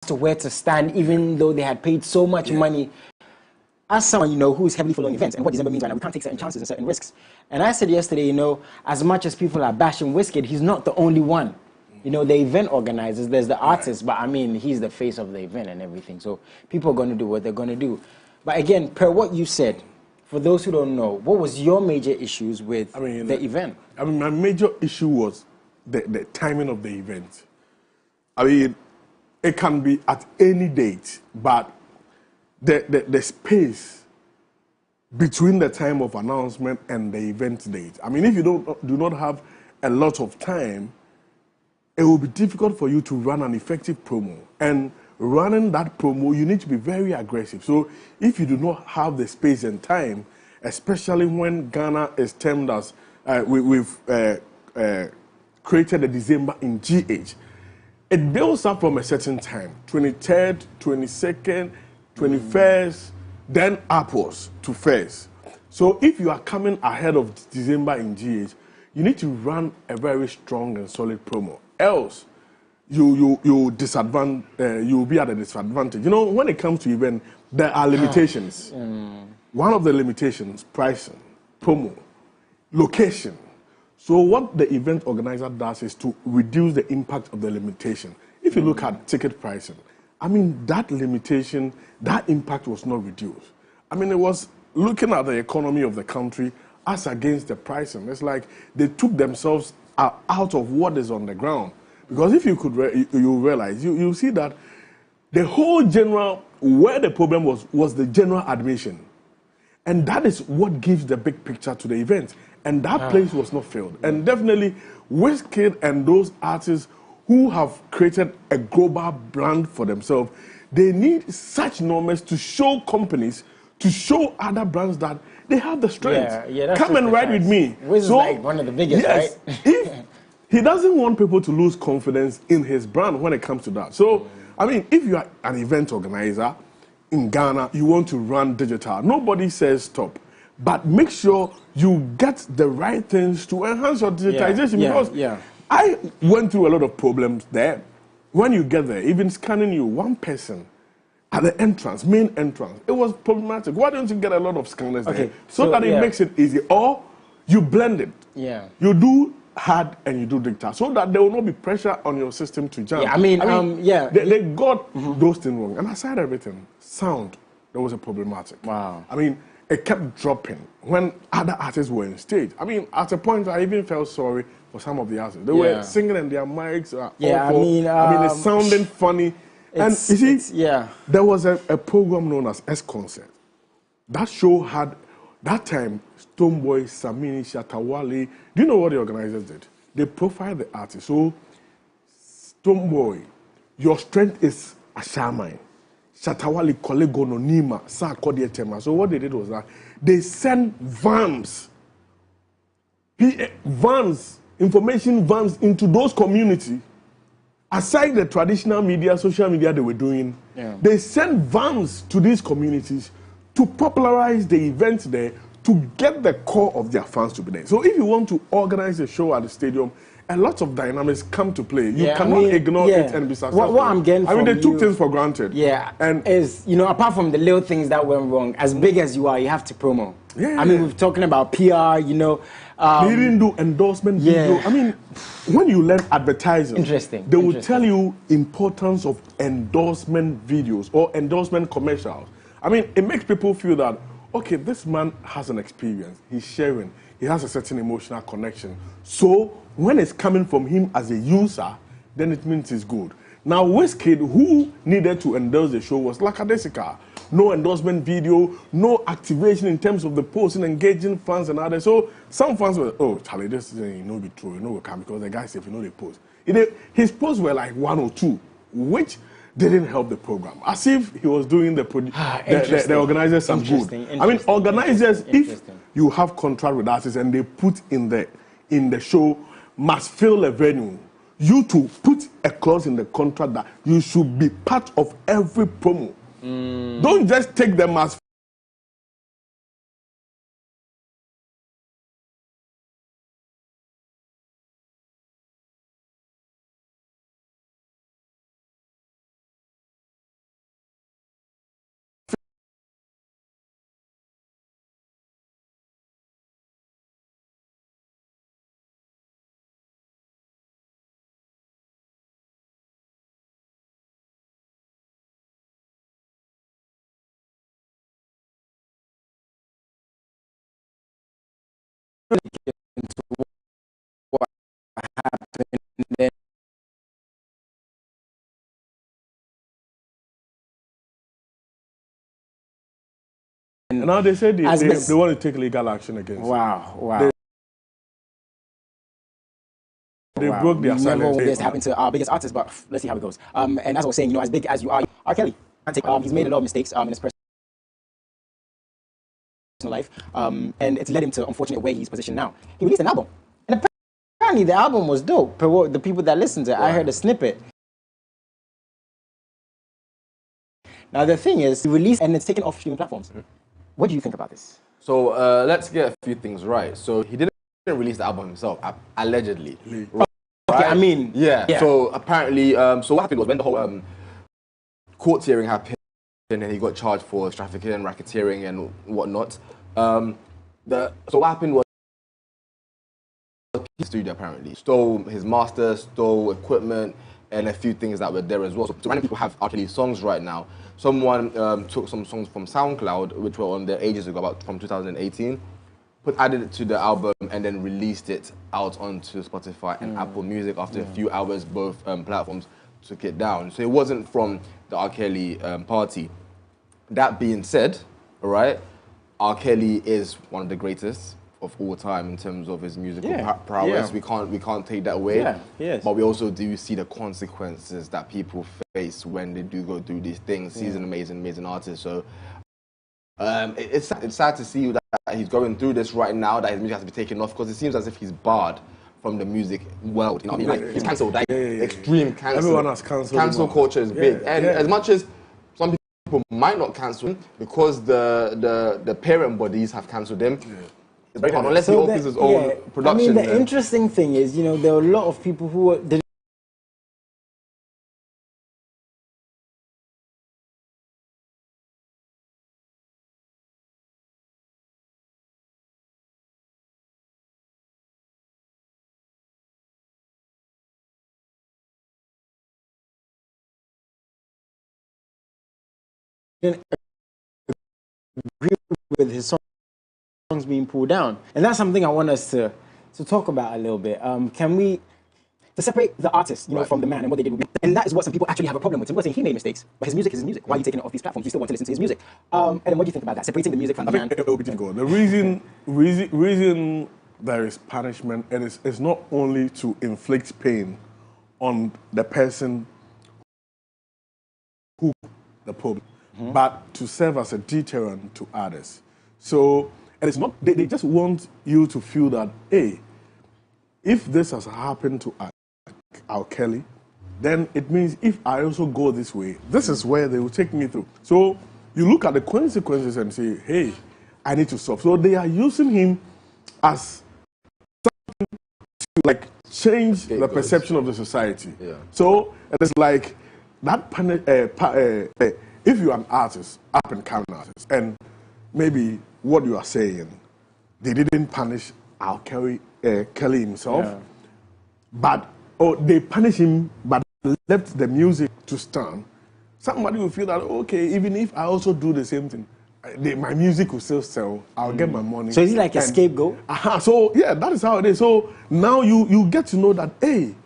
to where to stand, even though they had paid so much money. As someone, who's heavily following events and what December means right now, we can't take certain chances and certain risks. And I said yesterday, as much as people are bashing Wizkid, he's not the only one. The event organizers, there's the artists, but I mean, he's the face of the event and everything. So people are going to do what they're going to do. But again, per what you said, for those who don't know, what was your major issues with the event? My major issue was the timing of the event. It can be at any date, but the space between the time of announcement and the event date. If you do not have a lot of time, it will be difficult for you to run an effective promo. And running that promo, you need to be very aggressive. So if you do not have the space and time, especially when Ghana is termed as, we've created a December in GH, it builds up from a certain time, 23rd, 22nd, 21st, then upwards to 1st. So if you are coming ahead of December in GH, you need to run a very strong and solid promo. Else, you'll be at a disadvantage. When it comes to event, there are limitations. One of the limitations, pricing, promo, location. So what the event organizer does is to reduce the impact of the limitation. If you look at ticket pricing, that limitation, that impact was not reduced. It was looking at the economy of the country as against the pricing. It's like they took themselves out of what is on the ground. Because if you could, you realize, you see that the whole general, where the problem was the general admission. And that is what gives the big picture to the event. And that place was not filled. And definitely, Wizkid and those artists who have created a global brand for themselves, they need such numbers to show companies, to show other brands that they have the strength. Come and ride with me. Wiz is like one of the biggest, yes, right? If he doesn't want people to lose confidence in his brand when it comes to that. So, if you are an event organizer in Ghana, you want to run digital, nobody says stop. But make sure you get the right things to enhance your digitization. Because I went through a lot of problems there. When you get there, even scanning you, one person at the entrance, main entrance, it was problematic. Why don't you get a lot of scanners there? So that it makes it easy. Or you blend it. You do hard and you do digital, so that there will not be pressure on your system to jam. They got those things wrong. And aside everything, sound, there was a problematic. Wow. It kept dropping when other artists were on stage. At a point, I even felt sorry for some of the artists. They were singing and their mics are awful. It's sounding funny. And you see, there was a program known as S-Concert. That show had, that time, Stonebwoy, Samini, Shatawale. Do you know what the organizers did? They profiled the artist. So, Stonebwoy, your strength is a shaman. Shatawale, Kolegono, Nima, Sa Kodietema. So what they did was that they sent vans, information vans into those communities. Aside the traditional media, social media they were doing, they sent vans to these communities to popularize the event there, to get the core of their fans to be there. So if you want to organize a show at the stadium, a lot of dynamics come to play. You cannot ignore it and be successful. What I'm getting from they took things for granted. And is, apart from the little things that went wrong, as big as you are, you have to promo. We're talking about PR, they didn't do endorsement video. When you learn advertising, they will tell you importance of endorsement videos or endorsement commercials. It makes people feel that, okay, this man has an experience. He's sharing. He has a certain emotional connection. So when it's coming from him as a user, then it means it's good. Now, Wizkid, who needed to endorse the show, was Lakadesika. No endorsement video, no activation in terms of the post and engaging fans and others. So some fans were, oh, Charlie, this is be true, will come because the guy said, they post. His posts were like 1 or 2, which didn't help the program. As if he was doing the organizers some good. Organizers, if you have contract with artists and they put in the show, must fill a venue, you to put a clause in the contract that you should be part of every promo. Don't just take them as And now they say they as want to take legal action against him. Wow. They broke their We never silence. want this to happen to our biggest artists, but let's see how it goes. And as I was saying, as big as you are, R. Kelly, he's made a lot of mistakes in his personal life, and it's led him to unfortunate where he's positioned now. He released an album, and apparently the album was dope. Per what the people that listened to it, I heard a snippet. Now the thing is, he released and it's taken off streaming platforms. What do you think about this? So let's get a few things right. So he didn't release the album himself, allegedly. Right? Okay, I mean, yeah. So apparently, so what happened was when the whole court hearing happened, and he got charged for trafficking and racketeering and whatnot. So what happened was his studio apparently stole his master, stole equipment, and a few things that were there as well. So many people have actually songs right now. Someone took some songs from SoundCloud, which were on there ages ago, about from 2018, added it to the album, and then released it out onto Spotify and Apple Music after a few hours. Both platforms took it down. So it wasn't from the R. Kelly party. That being said, all right, R. Kelly is one of the greatest of all time in terms of his musical prowess. We can't take that away. But we also do see the consequences that people face when they do go through these things. He's an amazing artist. So it's sad to see that he's going through this right now, that his music has to be taken off, because it seems as if he's barred from the music world. You know what I mean? Like, he's cancelled, like extreme cancel. Everyone has cancelled. Cancel culture is big. And as much as some people might not cancel him because the parent bodies have cancelled him, it's very hard, unless he opens his own production. I mean, the interesting thing is, there are a lot of people who are... agree with his songs being pulled down, and that's something I want us to talk about a little bit. Can we separate the artist, from the man and what they did? And that is what some people actually have a problem with. Some people are saying he made mistakes, but his music is his music. Why are you taking it off these platforms? You still want to listen to his music. And then what do you think about that? Separating the music from the man. The reason there is punishment, and it's not only to inflict pain on the person who the problem, but to serve as a deterrent to others. So, and it's not, they just want you to feel that, hey, if this has happened to R. Kelly, then it means if I also go this way, this is where they will take me through. So you look at the consequences and say, hey, I need to stop. So they are using him as something to change the perception of the society. So it's like that if you're an artist, up and coming artist, and maybe what you are saying, they didn't punish R. Kelly himself, but they punish him, but left the music to stand. Somebody will feel that, okay, even if I also do the same thing, my music will still sell. I'll get my money. So is he like a scapegoat? So yeah, that is how it is. So now you get to know that, hey,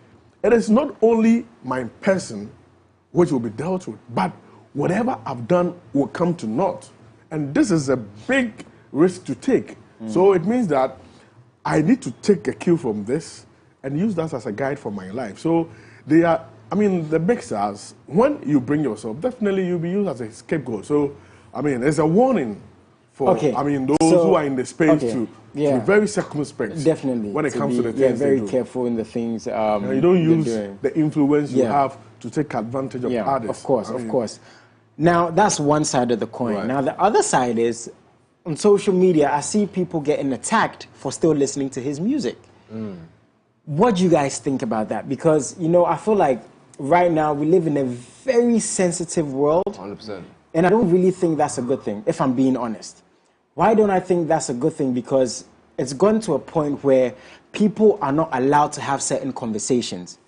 it is not only my person which will be dealt with, but whatever I've done will come to naught. And this is a big risk to take. So it means that I need to take a cue from this and use that as a guide for my life. So they are, the big stars, when you bring yourself, definitely you'll be used as a scapegoat. So, it's a warning for, those who are in the space to be very circumspect. Definitely. When it comes to the things very they do. careful in the things you don't use the influence you have to take advantage of others. Of course. Now, that's one side of the coin. Right. Now, the other side is, on social media, I see people getting attacked for still listening to his music. What do you guys think about that? Because, I feel like right now we live in a very sensitive world. 100%. And I don't really think that's a good thing, if I'm being honest. Why don't I think that's a good thing? Because it's gone to a point where people are not allowed to have certain conversations.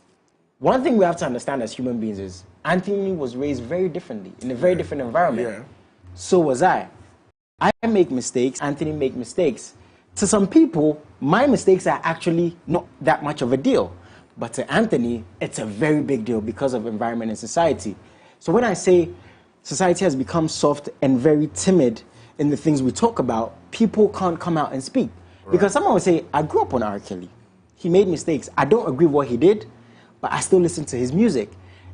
One thing we have to understand as human beings is Anthony was raised very differently, in a very different environment. So was I. I make mistakes, Anthony make mistakes. To some people, my mistakes are actually not that much of a deal. But to Anthony, it's a very big deal because of environment and society. So when I say society has become soft and very timid, in the things we talk about, people can't come out and speak. Because someone would say, I grew up on R. Kelly. He made mistakes. I don't agree with what he did, but I still listen to his music.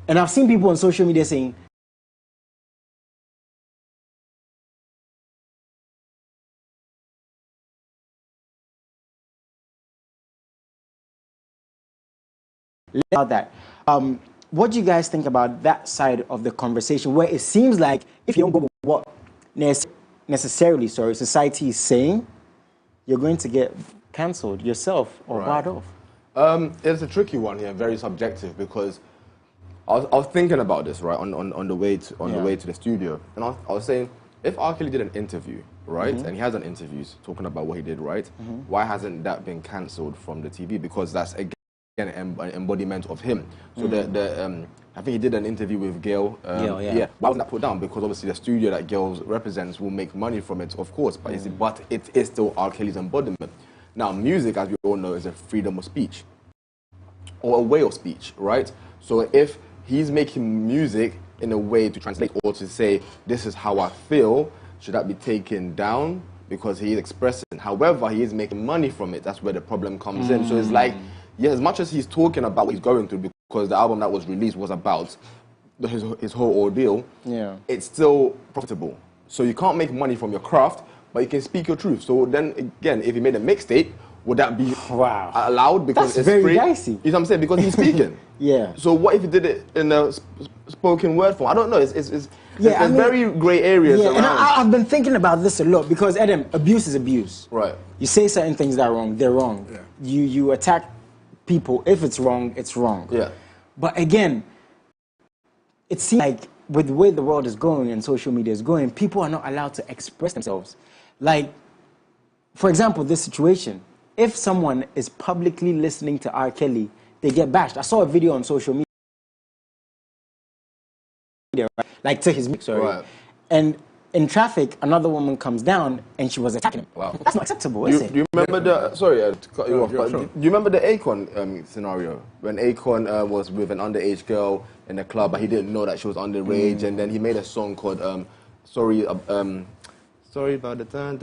And I've seen people on social media saying, about that. What do you guys think about that side of the conversation, where it seems like if you don't go with what necessarily, society is saying, you're going to get cancelled yourself or barred off? It's a tricky one here, very subjective, because I was thinking about this, right, on the way to the studio, and I was saying, if R. Kelly did an interview, right, and he has done interviews talking about what he did, right, why hasn't that been cancelled from the TV? Because that's again an embodiment of him. So I think he did an interview with Gail. Why wasn't that put down? Because obviously the studio that Gail represents will make money from it, of course, but it is still R. Kelly's embodiment. Now, music, as we all know, is a freedom of speech, or a way of speech, right? So if he's making music in a way to translate or to say, this is how I feel, should that be taken down? Because he is expressing. However, he is making money from it. That's where the problem comes in. So it's like, yeah, as much as he's talking about what he's going through, because the album that was released was about his whole ordeal, it's still profitable. So you can't make money from your craft, but you can speak your truth. So then again, if he made a mixtape, would that be allowed? Because that's very dicey. You know what I'm saying? Because he's speaking. So what if he did it in a spoken word form? I don't know. It's very grey areas around. And I've been thinking about this a lot, because Adam, abuse is abuse. Right. You say certain things that are wrong, they're wrong. You attack people. If it's wrong, it's wrong. But again, it seems like with the way the world is going and social media is going, people are not allowed to express themselves. Like, for example, this situation. If someone is publicly listening to R. Kelly, they get bashed. I saw a video on social media, like to his mix, and in traffic, another woman comes down and she was attacking him. That's not acceptable, is it? Do you remember the? Sorry, to cut you off. But do you remember the Akon scenario when Akon was with an underage girl in a club, but he didn't know that she was underage, and then he made a song called Sorry about the dun.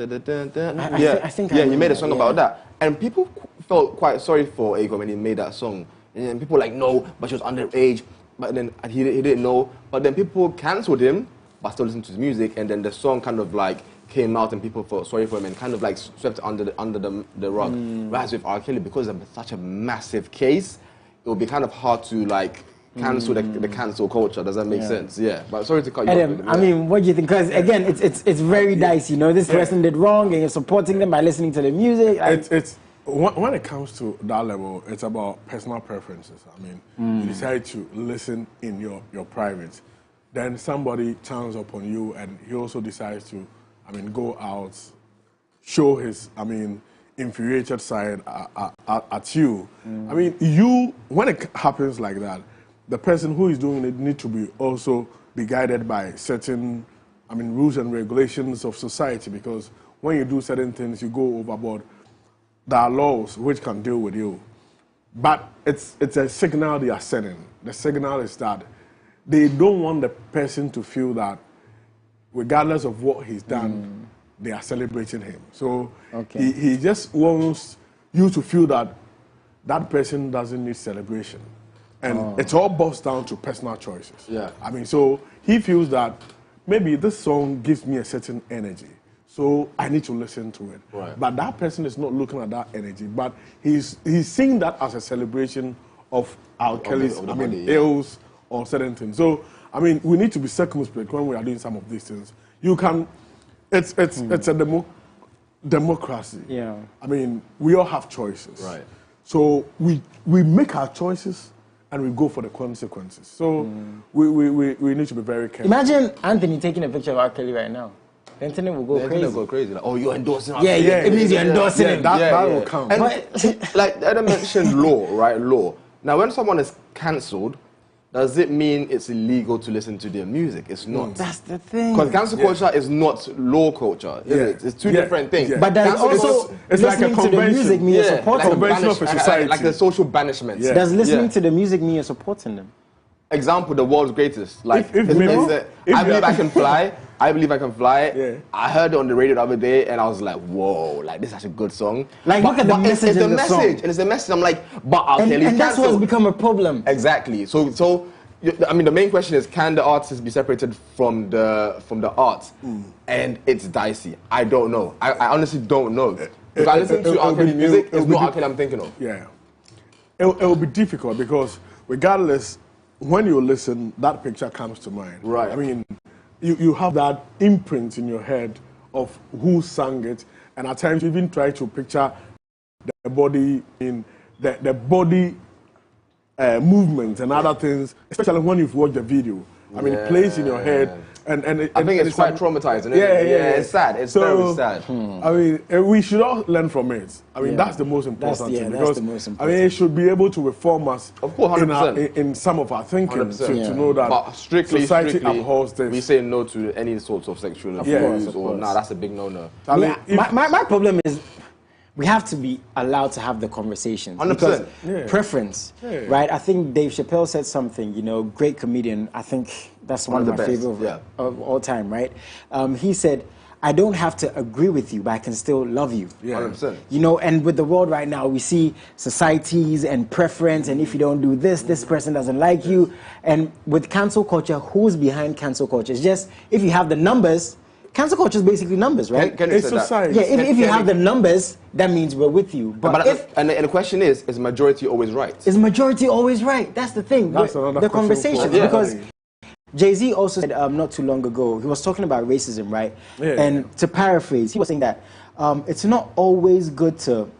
I think he made a song about that. And people felt quite sorry for Akon when he made that song. And then people were like, no, but she was underage. But then he didn't know. But then people cancelled him, but still listened to his music. And then the song kind of like came out and people felt sorry for him and kind of like swept under the rug. Whereas with R. Kelly, because of such a massive case, it would be kind of hard to like cancel the cancel culture. Does that make sense? Yeah. But sorry to cut you off. I mean, what do you think? Because again, it's very dicey. You know, this person did wrong, and you're supporting them by listening to the music. It's when it comes to that level, it's about personal preferences. I mean, you decide to listen in your private, then somebody turns upon you, and he also decides to, go out, show his, infuriated side at you. When it happens like that, the person who is doing it need to be also be guided by certain, rules and regulations of society, because when you do certain things, you go overboard. There are laws which can deal with you. But it's a signal they are sending. The signal is that they don't want the person to feel that regardless of what he's done, they are celebrating him. So he just wants you to feel that that person doesn't need celebration. And it all boils down to personal choices. So he feels that maybe this song gives me a certain energy, so I need to listen to it. But that person is not looking at that energy, but he's seeing that as a celebration of R. Kelly's ills or certain things. So we need to be circumspect when we are doing some of these things. You can, it's a democracy. We all have choices. So we make our choices, and we go for the consequences. So we need to be very careful. Imagine Anthony taking a picture of R. Kelly right now. The internet will go crazy. Will go crazy. Like, oh, you're endorsing R. It means you're endorsing him. That will count. And like Adam mentioned law, right? Law. Now, when someone is cancelled, does it mean it's illegal to listen to their music? It's not. That's the thing. Because cancel culture is not law culture. It's two different things. But there's also it's like a convention. To the music mean you're supporting them. Convention of a society. Like the social banishment. Does listening to the music mean you're supporting them? Example, the world's greatest. Like, I believe I can fly. I Believe I Can Fly. Yeah. I heard it on the radio the other day, and I was like, whoa, like this is such a good song. Like, look at the message it's in the song. And it's the message. I'm like, but I'll tell you, and that's what's become a problem. Exactly. So I mean, the main question is, can the artist be separated from the art? And it's dicey. I don't know. I honestly don't know. If I listen to R. Kelly music, it's not R. Kelly I'm thinking of. Yeah. It will be difficult because regardless, when you listen, that picture comes to mind. Right. I mean, you have that imprint in your head of who sang it, and at times you even try to picture the body in the body movement and other things, especially when you've watched the video. I mean, it plays in your head. And I think it's quite traumatizing. Isn't it? It's sad. It's very sad. I mean, we should all learn from it. I mean, that's the most important thing because the most important. I mean, it should be able to reform us. Of course, 100%. In some of our thinking 100%. to know that but strictly abhors this. We say no to any sorts of sexual abuse or that's a big no-no. I mean, my problem is we have to be allowed to have the conversations. 100%. Because preference, right? I think Dave Chappelle said something, great comedian. I think that's one of my favorite of all time, right? He said, I don't have to agree with you, but I can still love you. 100%. And with the world right now, we see societies and preference, and if you don't do this, this person doesn't like you. And with cancel culture, who's behind cancel culture? It's just, if you have the numbers, cancel culture is basically numbers, right? It's society. Yeah, if you have the numbers, that means we're with you. But the question is majority always right? Is majority always right? That's the thing. That's another the conversation. Yeah. Because Jay-Z also said not too long ago, he was talking about racism, right? Yeah. And to paraphrase, he was saying that it's not always good to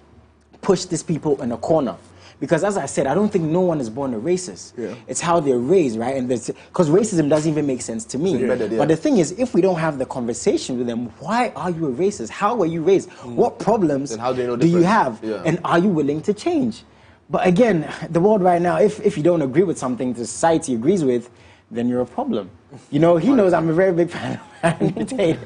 push these people in a corner. Because as I said, I don't think no one is born a racist. Yeah. It's how they're raised, right? And because racism doesn't even make sense to me. But the thing is, if we don't have the conversation with them, why are you a racist? How were you raised? What problems do you have? Yeah. And are you willing to change? But again, the world right now, if you don't agree with something the society agrees with, then you're a problem. He knows I'm a very big fan of Andrew Tate.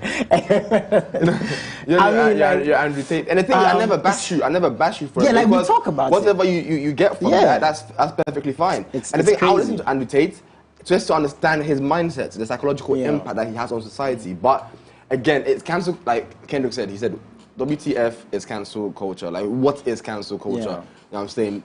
You're Andrew Tate. And the thing is, I never bash you. I never bash you for it. Yeah, like we talk about whatever you get from that, that's perfectly fine. And the thing, I listen to Andrew Tate just to understand his mindset, the psychological impact that he has on society. But again, it's cancel. Like Kendrick said, he said, WTF is cancel culture. Like, what is cancel culture? You know what I'm saying?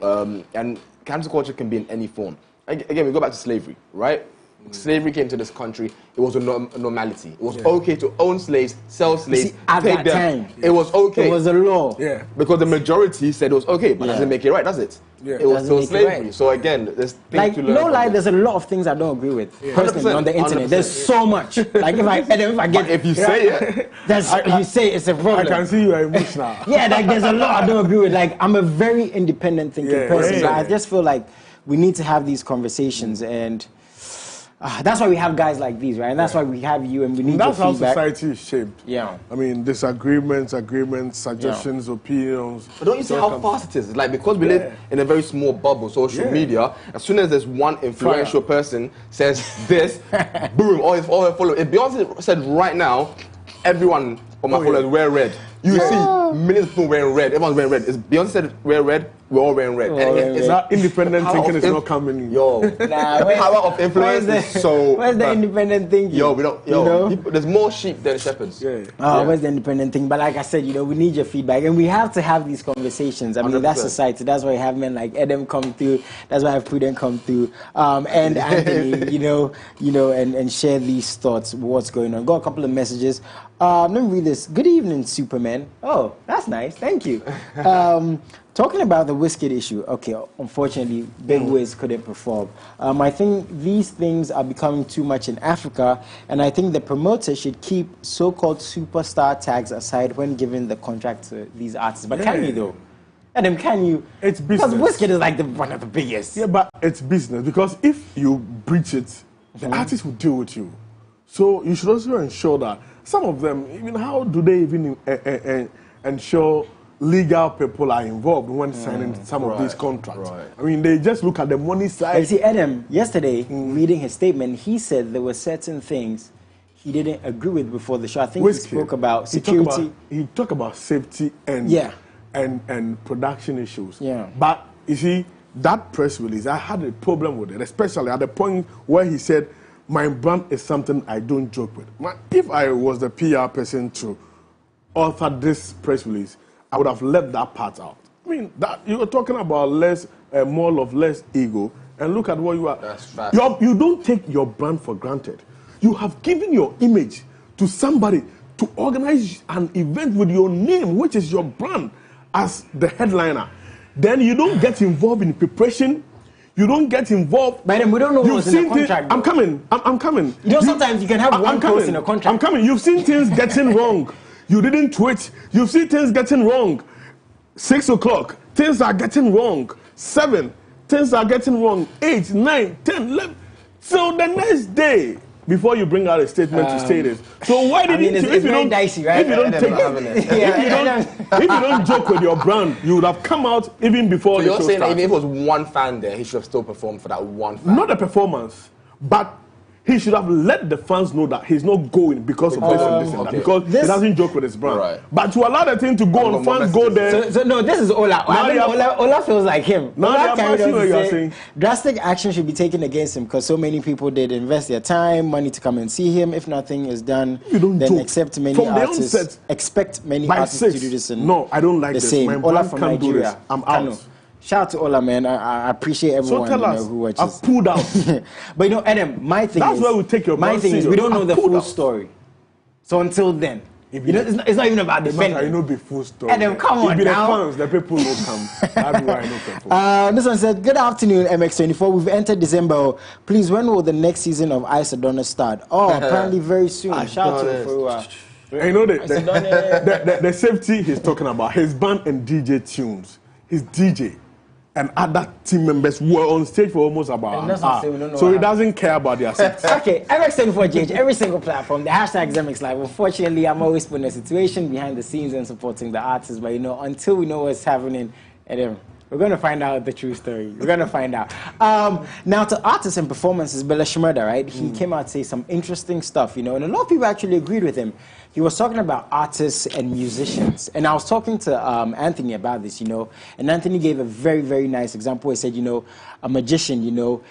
And cancel culture can be in any form. Again, we go back to slavery, right? Slavery came to this country. It was a normality. It was okay to own slaves, sell slaves, at take that them. time. It was okay. It was a law. Yeah. Because the majority said it was okay, but doesn't make it right, does it? Yeah. It was still slavery. Right. So again, there's things Like, to learn. no lie, there's a lot of things I don't agree with personally 100%, on the internet. 100%. There's so much. Like if I get, If you say it, you say it's a problem. I can see you are emotional. Yeah, like there's a lot I don't agree with. Like I'm a very independent thinking person. So I just feel like we need to have these conversations, and that's why we have guys like these, right? And that's why we have you, and we need That's your how feedback. society is shaped. Yeah. I mean, disagreements, agreements, suggestions, opinions. but don't you see how fast it is? Like, because we live in a very small bubble, social media, as soon as there's one influential person says this, boom, all his followers. If Beyonce said right now, everyone on my followers wear red, you see millions of people wearing red. Everyone's wearing red. If Beyonce said wear red, we're all wearing red. It's that independent thinking is not coming. Yo, the power of influence is so. Where's the independent thinking? Yo, we don't. People, there's more sheep than shepherds. Where's the independent thing? But like I said, we need your feedback, and we have to have these conversations. I mean, 100%. That's society. That's why we have men like Adam come through. That's why I have Prudent come through, and Anthony, and share these thoughts. What's going on? Got a couple of messages. Let me read this. Good evening, Superman. Oh, that's nice. Thank you. Talking about the Wizkid issue, okay, unfortunately, Big Wiz couldn't perform. I think these things are becoming too much in Africa, and I think the promoter should keep so-called superstar tags aside when giving the contract to these artists. But can you, though? Adam, can you? It's business. Because Wizkid is like one of the biggest. Yeah, but it's business, because if you breach it, the artist will deal with you. So you should also ensure that some of them, even how do they even ensure legal people are involved when signing some of these contracts? I mean, they just look at the money side. You see, Adam, yesterday, reading his statement, he said there were certain things he didn't agree with before the show. I think he spoke about security. He talked about safety and production issues. Yeah. But you see, that press release, I had a problem with it, especially at the point where he said my brand is something I don't joke with. If I was the PR person to author this press release, I would have left that part out. I mean, that you were talking about more of less ego, and look at what you are. That's fact. You don't take your brand for granted. You have given your image to somebody to organize an event with your name, which is your brand, as the headliner. Then you don't get involved in preparation. You don't get involved. But then we don't know what's in the contract. I'm coming. I'm coming. You know, sometimes you can have one post in a contract. I'm coming. You've seen things getting wrong. You didn't tweet. You've seen things getting wrong. 6 o'clock, things are getting wrong. 7, things are getting wrong. 8, 9, 10, 11. So the next day, before you bring out a statement to state it. So why did it's very dicey, right? If you don't joke with your brand, you would have come out even before the show you're saying that starts. even if it was one fan there, he should have still performed for that one fan? Not a performance, but he should have let the fans know that he's not going because of this and this and that, because he doesn't joke with his brand. Right. But to allow the thing to go on, fans go there. So no, this is Ola. I mean, Ola feels like him. Now Ola carried on what to you're say saying. drastic action should be taken against him because so many people did invest their time, money to come and see him. If nothing is done, then expect many artists to do this. No, I don't like the this. same. My Ola brand from can't do Nigeria. this. I'm out. Shout out to Ola, man. I appreciate everyone So tell us, who watches. I've pulled out. But you know, Adam, my thing That's is, why we take your my brand thing is, we serious. don't know I've the pulled full out. story. So until then, you know, it's not even about defending. I know the full story. Adam, come on now. The people will come. That's why I know people. This one said, good afternoon, MX24. We've entered December. Please, when will the next season of Ice Adonis start? Oh, apparently very soon. Shout out to Furua. You know the safety he's talking about, his band and DJ tunes, his DJ and other team members were on stage for almost about an hour. So he doesn't care about their safety. Okay, MX24GH, every single platform, the hashtag MX Live. Unfortunately, I'm always putting a situation behind the scenes and supporting the artists, but you know, until we know what's happening, we're going to find out the true story. We're going to find out. Now, to artists and performances, Bella Shmurda, right? He came out to say some interesting stuff, you know, and a lot of people actually agreed with him. He was talking about artists and musicians. And I was talking to Anthony about this, you know, and Anthony gave a very, very nice example. He said, you know, a magician, you know,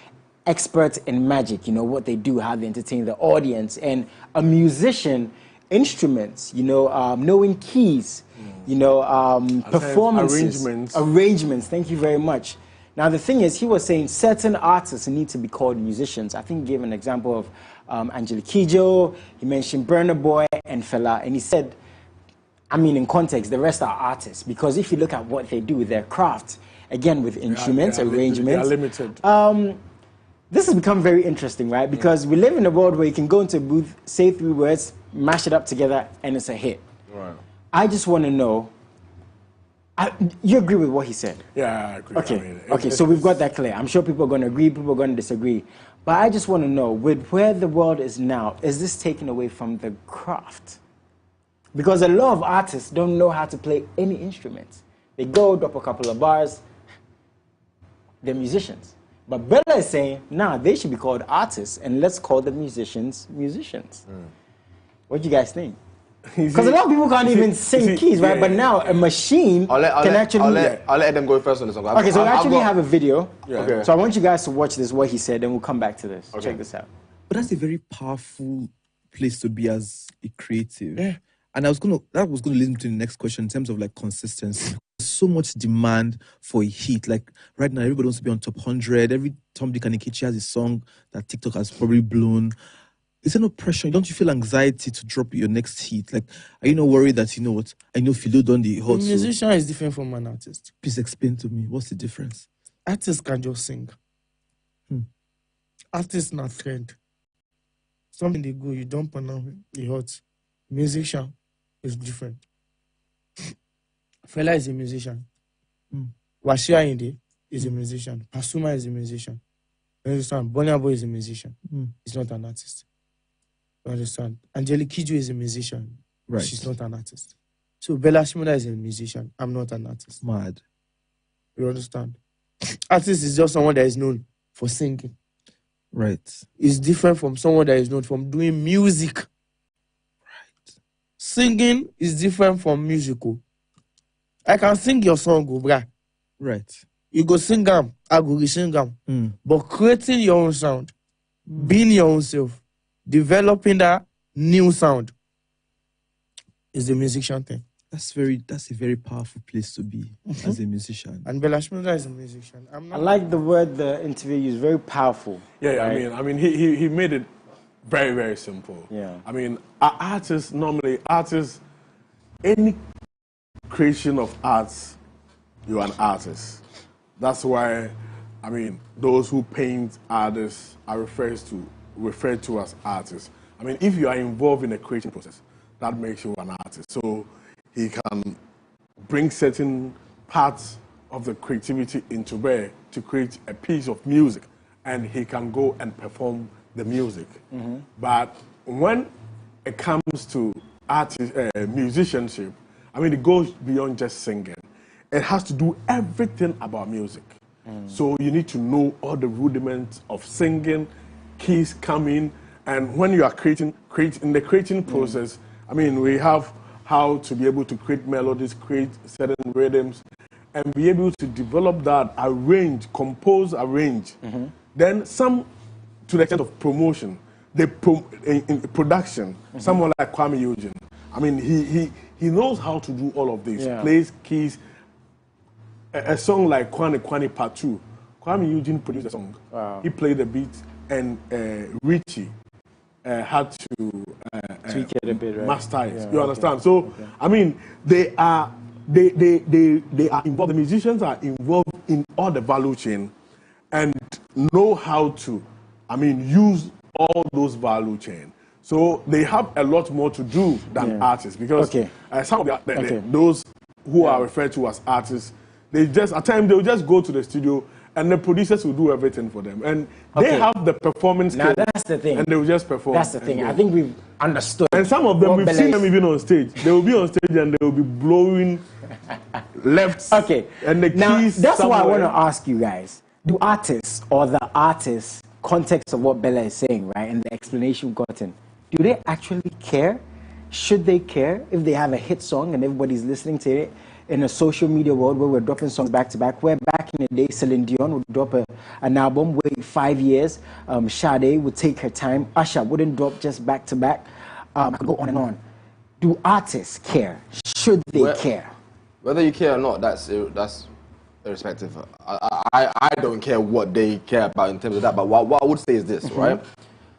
experts in magic, you know, what they do, how they entertain the audience, and a musician, instruments, you know, knowing keys, you know, performances, arrangements. Thank you very much. Now, the thing is, he was saying certain artists need to be called musicians. I think he gave an example of Angelique Kidjo. He mentioned Burna Boy and Fela. And he said, I mean, in context, the rest are artists. Because if you look at what they do with their craft, again, with instruments, arrangements. They are limited. This has become very interesting, right? Because we live in a world where you can go into a booth, say 3 words, mash it up together, and it's a hit. Right. I just want to know, you agree with what he said? Yeah, I agree. Okay, okay, so we've got that clear. I'm sure people are going to agree, people are going to disagree. But I just want to know, with where the world is now, is this taken away from the craft? Because a lot of artists don't know how to play any instruments. They go, drop a couple of bars, they're musicians. But Bella is saying, nah, they should be called artists, and let's call the musicians musicians. What do you guys think? Because a lot of people can't even sing keys, right? But now a machine can actually... I'll let them go first on this one. Okay, so we actually have a video. Yeah. Okay. So I want you guys to watch this, what he said, and we'll come back to this. Okay. Check this out. But that's a very powerful place to be as a creative. Yeah. And that was gonna lead me to the next question in terms of like consistency. There's so much demand for a hit. Like right now, everybody wants to be on top 100. Every Tom, Dick, and Nkechi has a song that TikTok has probably blown. Is there no pressure? Don't you feel anxiety to drop your next hit? Like, are you not worried that, you know what, I know Philo done the hot. A musician is different from an artist. Please explain to me, what's the difference? Artists can just sing. Artists not trend. Something they go, you dump on them, it hot. Musician is different. Fela is a musician. Wasiu Ayinde is a musician. Pasuma is a musician. You understand? Burna Boy is a musician. He's not an artist. You understand? Angelique Kidjo is a musician. Right. She's not an artist. So Bella Shmurda is a musician. I'm not an artist. Mad. You understand? Artist is just someone that is known for singing. Right. It's different from someone that is known from doing music. Right. Singing is different from musical. I can sing your song, bruh. Right. You go sing them, I go sing them. But creating your own sound being your own self, developing that new sound is the musician thing. That's a very powerful place to be as a musician. And Bella Shmurda is a musician. I like the word the interview used, very powerful. Yeah, right? I mean, he made it very, very simple. Yeah. I mean, artists, any creation of arts, you're an artist. That's why, I mean, those who paint artists are referred to as artists. I mean, if you are involved in a creating process, that makes you an artist. So he can bring certain parts of the creativity into bear to create a piece of music, and he can go and perform the music. But when it comes to musicianship, I mean, it goes beyond just singing. It has to do everything about music. So you need to know all the rudiments of singing, keys coming, and when you are creating in the creating process, I mean, we have how to be able to create melodies, create certain rhythms, and be able to develop that, arrange, compose, arrange. Then some, to the extent of promotion, in production, someone like Kwame Eugene, I mean, he knows how to do all of this, plays keys. A song like Kwani Kwani Part 2, Kwame Eugene produced a song. Wow. He played the beat, and Richie had to tweak it a bit, right? Master it. You understand? So I mean, they are involved. The musicians are involved in all the value chain, and know how to, I mean, use all those value chain. So they have a lot more to do than artists, because some of those who are referred to as artists, they just at times they'll just go to the studio and the producers will do everything for them, and they have the performance now skills, that's the thing, and they will just perform. That's the thing. I think we've understood. And some of them, we've seen them even on stage. They will be on stage and they will be blowing left. Okay. And the now, keys. that's somewhere. what I want to ask you guys. Do artists, or the artists, context of what Bella is saying, right, and the explanation we've gotten, do they actually care? Should they care if they have a hit song and everybody's listening to it? In a social media world where we're dropping songs back to back, where back in the day Celine Dion would drop an album, wait 5 years, Sade would take her time, Usher wouldn't drop just back to back, I could go on and on. Do artists care? Should they care? Whether you care or not, that's irrespective. I don't care what they care about in terms of that, but what I would say is this, right?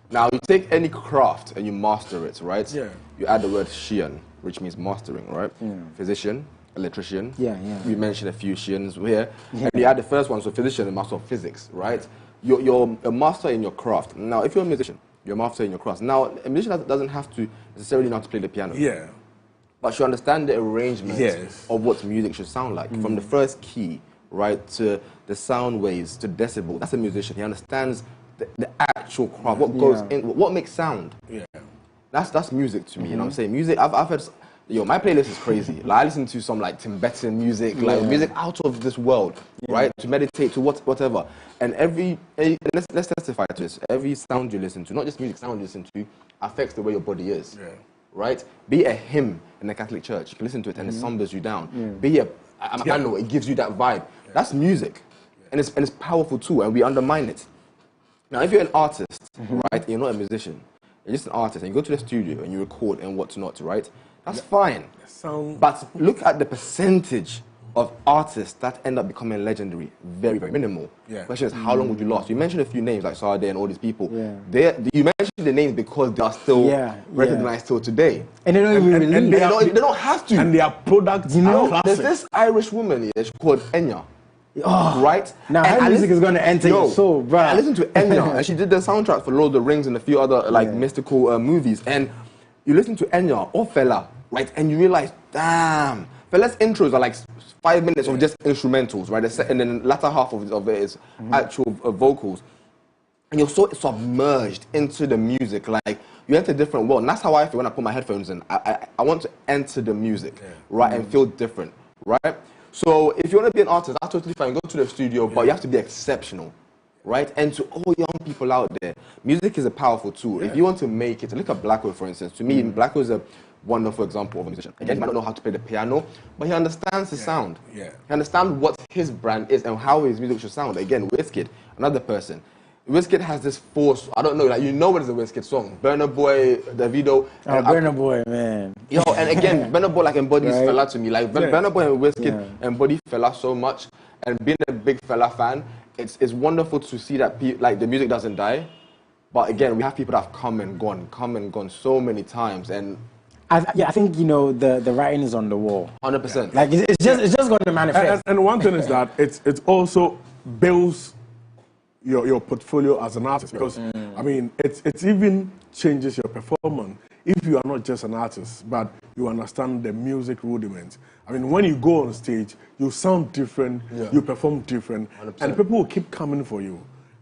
Now, you take any craft and you master it, right? Yeah. You add the word Shian, which means mastering, right? Physician, electrician. We mentioned a few Shians here. And you add the first one, so physician and master of physics, right? You're a master in your craft. Now, if you're a musician, you're a master in your craft. Now, a musician doesn't have to necessarily know how to play the piano. Yeah. But you understand the arrangement of what music should sound like. From the first key, right, to the sound waves, to decibel. That's a musician. He understands the actual craft, what goes in, what makes sound. Yeah. That's music to me, you know what I'm saying? Music, I've heard, my playlist is crazy. Like, I listen to some like Tibetan music, like music out of this world, right? To meditate, to whatever. And let's testify to this. Every sound you listen to, not just music, sound you listen to, affects the way your body is. Yeah. Right? Be a hymn in the Catholic Church. You can listen to it and it sombers you down. Be a piano, it gives you that vibe. That's music. And it's powerful too, and we undermine it. Now, if you're an artist, right, you're not a musician, you're just an artist, and you go to the studio and you record and whatnot, right? That's fine. But look at the percentage of artists that end up becoming legendary. Very, very minimal. The question is, how long would you last? You mentioned a few names like Sade and all these people. You mentioned the names because they are still recognized till today. And they don't even release. They don't have to. And their products, there's this Irish woman here, she's called Enya. Right? Now her music is going to enter your soul, bro. I listened to Enya, and she did the soundtrack for Lord of the Rings and a few other mystical movies. And you listen to Enya or Fela, right? And you realize, damn, Fela's intros are like 5 minutes of just instrumentals, right? And then the latter half of it is actual vocals. And you're so submerged into the music, like you enter a different world. And that's how I feel when I put my headphones in. I want to enter the music, right? And feel different, right? So if you want to be an artist, that's totally fine. Go to the studio, but you have to be exceptional, right? And to all young people out there, music is a powerful tool. If you want to make it, look at Blacko, for instance. To me, Blacko is a wonderful example of a musician. Again, he might not know how to play the piano, but he understands the sound. He understands what his brand is and how his music should sound. Again, Wizkid, another person. Wizkid has this force. I don't know, like, you know what is a Wizkid song? Burna Boy, Davido. Oh, Burna Boy, man. Yo, and again, Burna Boy like embodies Right. fella to me. Like Burna Boy and Wizkid embody fella so much. And being a big fella fan, it's wonderful to see that like the music doesn't die. But again, we have people that have come and gone so many times. And I think, you know, the writing is on the wall. 100%. Like, it's just going to manifest. And one thing is that it also builds your portfolio as an artist, because I mean it even changes your performance if you are not just an artist but you understand the music rudiments. I mean, when you go on stage, you sound different, you perform different, 100%. and people will keep coming for you,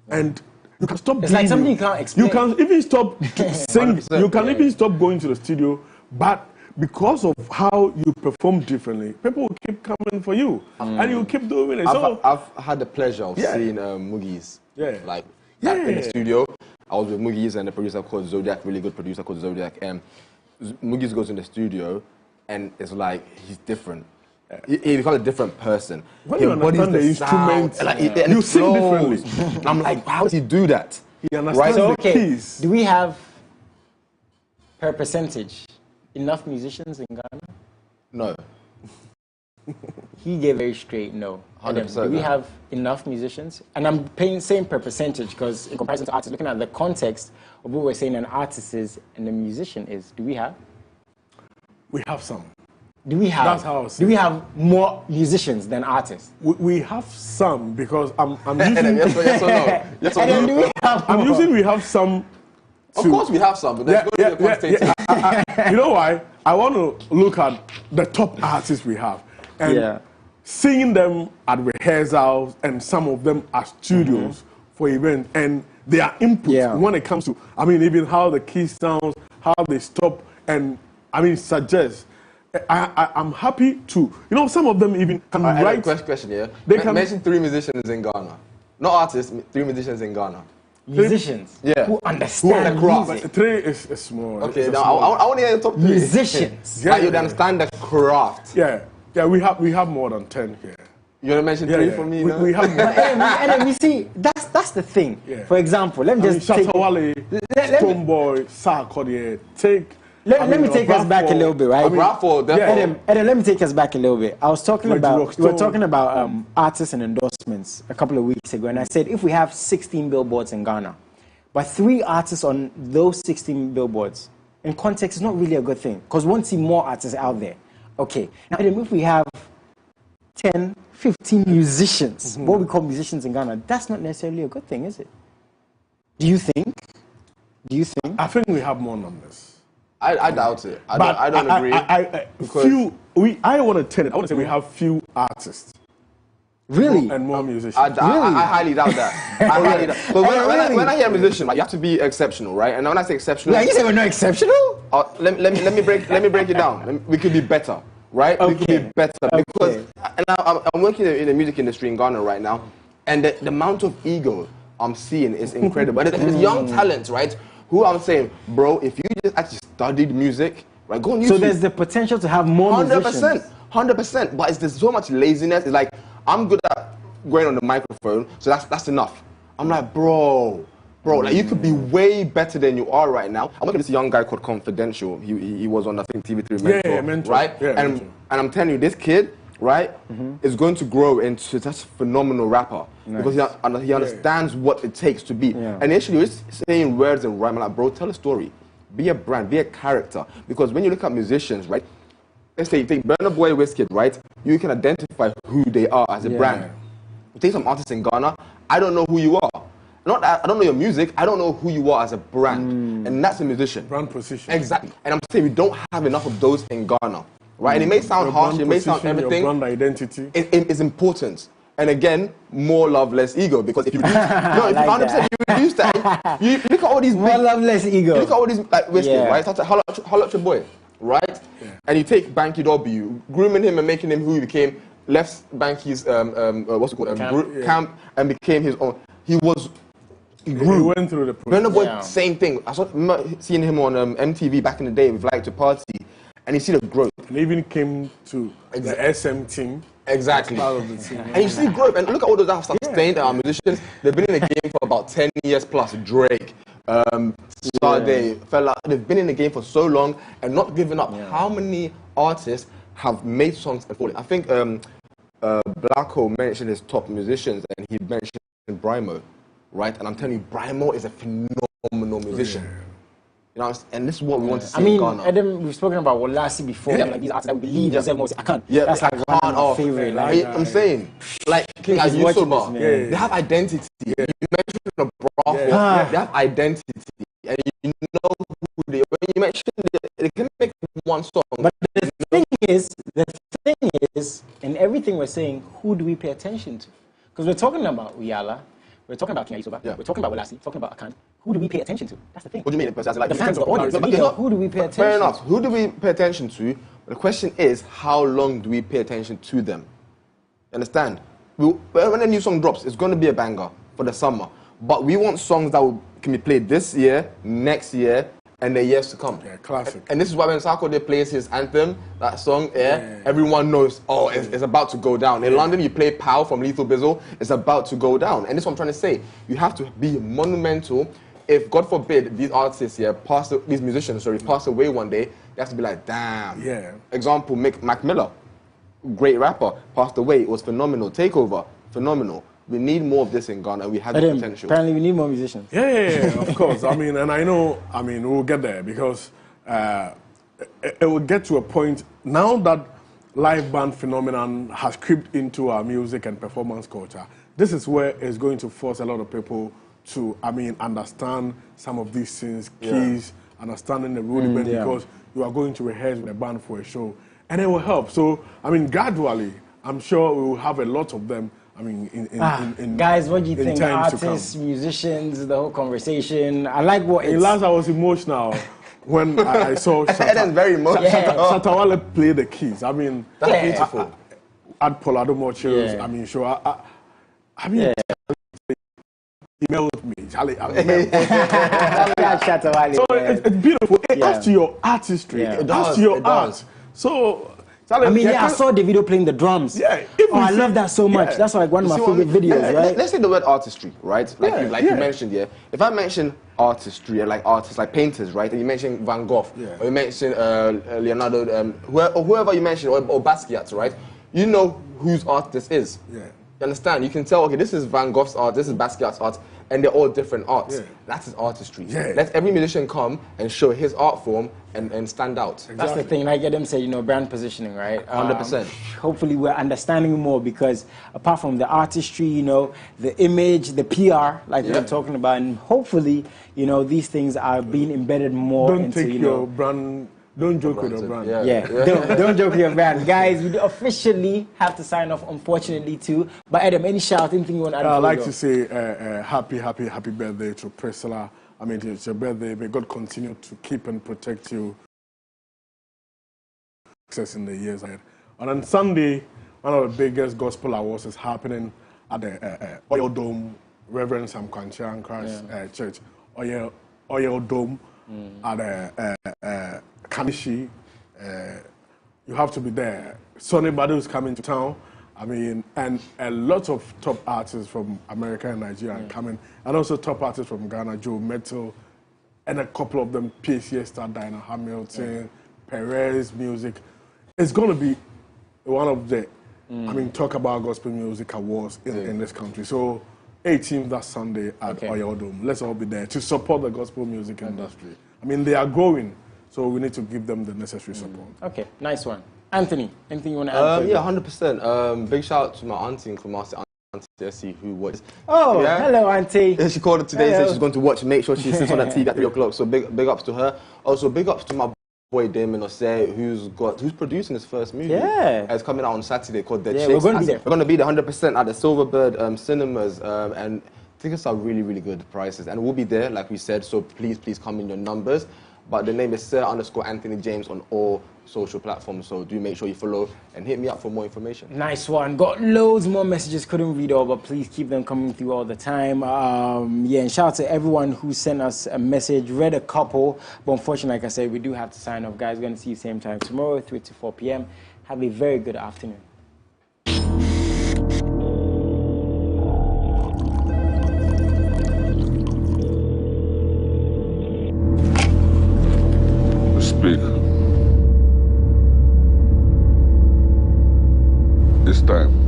and you can stop. It's like something you can't explain. You can even stop singing. 100%, You can even stop going to the studio, but because of how you perform differently, people will keep coming for you, and you keep doing it. I've had the pleasure of seeing Moogie's. Like in the studio. I was with Moogie's and a producer called Zodiac, really good producer called Zodiac. And Moogie's goes in the studio, and it's like he's different. He becomes a different person. When He you understand the sound, instrument, and you it sing flows. differently. I'm like, how does he do that? He understands Right? So, the okay, keys. do we have, per percentage, enough musicians in Ghana? No. He gave very straight no. 100%, Do we no. have enough musicians? And I'm saying per percentage because in comparison to artists, looking at the context of what we're saying an artist is and a musician is, do we have? We have some. Do we have? That's how I would say do we it. have more musicians than artists? We have some, because I'm And then using yes or no? Yes or And then do no? we have I'm more? using we have some. Of course we have some, but there's going to be a constant. You know why? I want to look at the top artists we have and seeing them at rehearsals and some of them at studios for events, and their input when it comes to, I mean, even how the key sounds, how they stop, and I mean, suggest. I'm happy to, you know, some of them even can write. Question here. They can mention 3 musicians in Ghana. Not artists, 3 musicians in Ghana. Musicians Yeah. who understand the craft. music. 3 is small. Okay, It's a now small. I want to hear your top 3. Musicians. Like you understand the craft. Yeah, we have more than 10 here. You want to mention 3 for me? No? We have more. And then you see, that's the thing. Yeah. For example, let me just take Shatawale, Stonebwoy, Sarkodie, let me take us back a little bit, right? Raffle, And then let me take us back a little bit. I was talking Reggie about, we were Rockstone. talking about artists and endorsements a couple of weeks ago, and I said if we have 16 billboards in Ghana, but 3 artists on those 16 billboards, in context, is not really a good thing, because we want to see more artists out there. Okay, now then if we have 10, 15 musicians, what we call musicians in Ghana, that's not necessarily a good thing, is it? Do you think? I think we have more numbers. I doubt it. I don't agree. I want to tell it. I want to say we have few artists. Really? And more musicians. I highly doubt that. I highly doubt. But when I hear a musician, like, you have to be exceptional, right? And when I say exceptional, Like you say we're not exceptional? let me break it down. We could be better, right? We could be better because and I'm working in the music industry in Ghana right now, and the amount of ego I'm seeing is incredible. And there's young talents, right? Who I'm saying, bro, if you just actually studied music, right, go on YouTube. So there's the potential to have more musicians. 100%. But there's so much laziness. It's like, I'm good at going on the microphone, so that's enough. I'm like, bro, like you could be way better than you are right now. I'm looking at this young guy called Confidential. He was on, I think, TV3 Mentor, Mentor. right? Yeah, and Mentor. I'm telling you, this kid, right, is going to grow into such a phenomenal rapper because he understands what it takes to be. Yeah. And actually, he's saying words and rhyme. I'm like, bro, tell a story. Be a brand, be a character. Because when you look at musicians, right, let's say you take Burna Boy, Wizkid, right, you can identify who they are as a brand. You take some artists in Ghana, I don't know who you are. Not that I don't know your music, I don't know who you are as a brand. And that's a musician. Brand position. Exactly. And I'm saying we don't have enough of those in Ghana. Right? And it may sound harsh, it may sound everything. Your brand identity. It's important. And again, more love, less ego. Because if you reduce, if you 100% you reduce that, you look at all these More love, less ego. You look at all these like Wizkid, right? Start to holla at your boy, right? Yeah. And you take Banky W, grooming him and making him who he became, left Banky's what's it called? Camp and became his own. He grew. He went through the process. Burna Boy, same thing. I saw seeing him on MTV back in the day with Like to Party, and you see the growth. And even came to the SM team. Exactly. Part of the team. And you see growth, and look at all those that have sustained our musicians. They've been in the game for about 10 years plus. Drake, Sade, Fella, they've been in the game for so long and not giving up. How many artists have made songs and fallen? I think Blacko mentioned his top musicians, and he mentioned Brymo, right? And I'm telling you, Brymo is a phenomenal musician. You know, and this is what we want to see in Ghana. Adam, we've spoken about Wolasi before. Like these artists that we believe themselves. I can't. Yeah, that's like one of my favorite. Like, I'm saying, like King Ayusoba, they have identity. You mentioned the Bravo, they have identity, and you know who they are. When you mention they can make one song. But the thing is, in everything we're saying, who do we pay attention to? Because we're talking about Uyala, we're talking about King Ayusoba, we're talking about Wolasi, talking about Akan. Who do we pay attention to? That's the thing. What do you mean? Like, the fans, the audience, the media. Who do we pay attention to? Fair enough. Who do we pay attention to? The question is, how long do we pay attention to them? You understand? When a new song drops, it's going to be a banger for the summer. But we want songs that can be played this year, next year, and the years to come. Yeah, classic. And this is why when Sarkodie plays his anthem, that song, everyone knows, oh, it's about to go down. In London, you play Pow from Lethal Bizzle, it's about to go down. And this is what I'm trying to say. You have to be monumental. If, God forbid, these artists these musicians, pass away one day, you have to be like, damn. Yeah. Example, Mac Miller, great rapper, passed away. It was phenomenal. Takeover, phenomenal. We need more of this in Ghana. We have the potential. Apparently, we need more musicians. Yeah, of course. I mean, and I know, we'll get there because it will get to a point now that live band phenomenon has creeped into our music and performance culture. This is where it's going to force a lot of people to, understand some of these things, keys, understanding the rudiment, because you are going to rehearse with a band for a show, and it will help. So, gradually, I'm sure we will have a lot of them. Guys, what do you think? Artists, musicians, the whole conversation. I like what it's... Last I was emotional when I saw Shatawale play the keys. That's beautiful. At Polado Mochos, he melted me. Charlie, so it's beautiful. It adds to your artistry. It adds to your art. So, Charlie, I saw the video playing the drums. Yeah. I love that so much. That's like one of my favorite videos, right? Let's say the word artistry, right? Like you mentioned, If I mention artistry, like artists, like painters, right? And you mention Van Gogh, or you mention Leonardo, whoever you mention, or Basquiat, right? You know whose art this is. Yeah. You understand? You can tell, okay, this is Van Gogh's art, this is Basquiat's art, and they're all different arts. Yeah. That's his artistry. Yeah. Let every musician come and show his art form and stand out. Exactly. That's the thing. Like Adam said, brand positioning, right? 100%. Hopefully we're understanding more because apart from the artistry, the image, the PR, like we're talking about, and hopefully, these things are being embedded more into, your brand. Don't joke with your brand. Don't joke with your brand. Guys, we officially have to sign off, unfortunately, too. But Adam, any shout, anything you want to add? I'd like to say happy birthday to Priscilla. It's your birthday. May God continue to keep and protect you. Success in the years ahead. And on Sunday, one of the biggest gospel awards is happening at the Oil Dome, Reverend Sam Kwancha and Christ Church. Oil Dome at Kanishi. You have to be there. Sonny Badu is coming to town. And a lot of top artists from America and Nigeria are coming. And also top artists from Ghana, Joe Metal, and a couple of them, PCS star Dinah Hamilton, Perez Music. It's going to be one of the, talk about gospel music awards in this country. So 18th, that Sunday at Oyo Dome. Let's all be there to support the gospel music industry. They are growing, so we need to give them the necessary support. Okay, nice one. Anthony, anything you want to add? 100%. Big shout out to my auntie in Kumasi, Auntie Essie, who was... hello, Auntie. She called her today, said she's going to watch, make sure she sits on that TV at 3 o'clock. So big ups to her. Also, big ups to my boy Damon Osei, who's producing his first movie. Yeah. It's coming out on Saturday called The Chase. We're going to be there. We're going to be there 100% at the Silverbird cinemas, and tickets are really, really good prices. And we'll be there, like we said, so please come in your numbers. But the name is Sir_Anthony James on all social platforms, so do make sure you follow and hit me up for more information. Nice one. Got loads more messages, couldn't read all, but please keep them coming through all the time. And shout out to everyone who sent us a message. Read a couple, but unfortunately, like I said, we do have to sign off. Guys, we're going to see you same time tomorrow, 3 to 4 p.m. Have a very good afternoon. speak. It's time.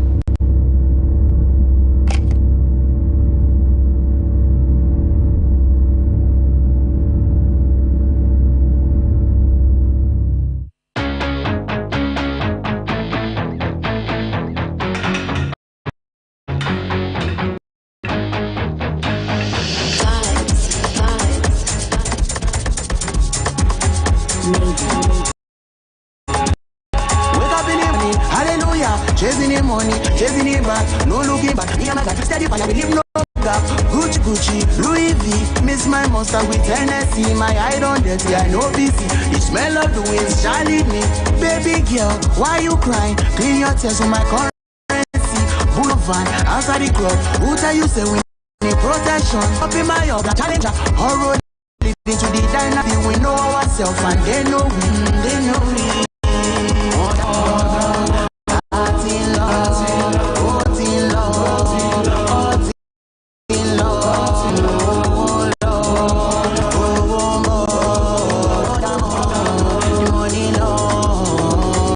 Chasing the money, chasing it back, no looking back. Me and my God, steady fire, believe no gap. Gucci, Gucci, Louis V, miss my monster with Tennessee. My eye don't dirty, I know busy. The smell of the winds shall lead me. Baby girl, why you crying? Clean your tears with my currency. Boulevard, outside the club. Who tell you say we need protection? Up in my yard, challenger, horror. Into the dynamic, we know ourselves and they know we, they know we.